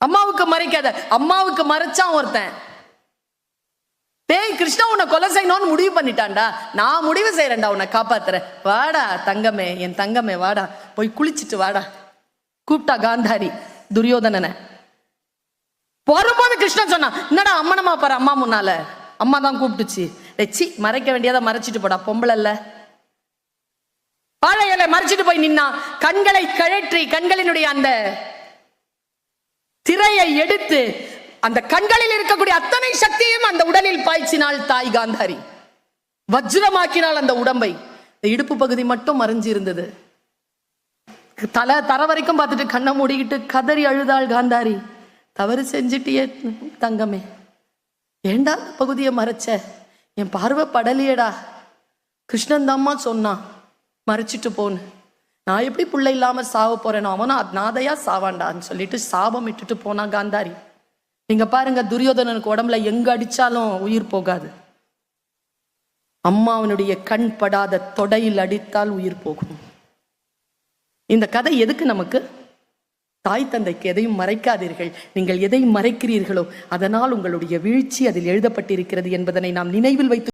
அம்மாவுக்கு மறைக்காத. அம்மாவுக்கு மறைச்சான் ஒருத்தன். டேய் கிருஷ்ணா உன்னை கொலை செய்யணும்னு முடிவு பண்ணிட்டான்டா, நான் முடிவு செய்யறேன்டா உன்னை காப்பாத்துறேன், வாடா தங்கமே, என் தங்கமே வாடா, போய் குளிச்சுட்டு வாடா. கூப்பிட்டா காந்தாரி துரியோதனனை. வரும்போது கிருஷ்ணன் சொன்னா, என்னடா அம்மனமா பாரு, அம்மா முன்னால அம்மா தான் கூப்பிட்டுச்சு. சி மறைக்க வேண்டியதை மறைச்சிட்டு போடா, பொம்பளை இல்ல. வாழை இலை மறைச்சிட்டு போய் நின்னா, கண்களை கழற்றி கண்களினுடைய அந்த திரையை எடுத்து அந்த கண்களில் இருக்கக்கூடிய அத்தனை சக்தியும் அந்த உடலில் பாய்ச்சினாள் தாய் காந்தாரி. வஜ்ரமாக்கினாள் அந்த உடம்பை. இடுப்பு பகுதி மட்டும் மறைஞ்சு இருந்தது. தர வரைக்கும் பார்த்துட்டு கண்ணை மூடிக்கிட்டு கதறி அழுதாள் காந்தாரி. தவறு செஞ்சுட்டியே தங்கமே, ஏண்டா பகுதியை மறைச்ச, என் பார்வை படலையடா. கிருஷ்ணன் தாம்மா சொன்னான் மறைச்சிட்டு போன்னு. நான் எப்படி பிள்ளை இல்லாம சாவ போறேனோ அவனா நாதையா சாவாண்டான்னு சொல்லிட்டு சாபம் இட்டுட்டு போனா காந்தாரி. நீங்க பாருங்க, துரியோதனனுக்கு உடம்புல எங்க அடிச்சாலும் உயிர் போகாது. அம்மாவனுடைய கண் படாத தொடையில் அடித்தால் உயிர் போகும். இந்த கதை எதுக்கு நமக்கு? தாய் தந்தைக்கு எதையும் மறைக்காதீர்கள். நீங்கள் எதை மறைக்கிறீர்களோ அதனால் உங்களுடைய வீழ்ச்சி அதில் எழுதப்பட்டிருக்கிறது என்பதனை நாம் நினைவில் வைத்து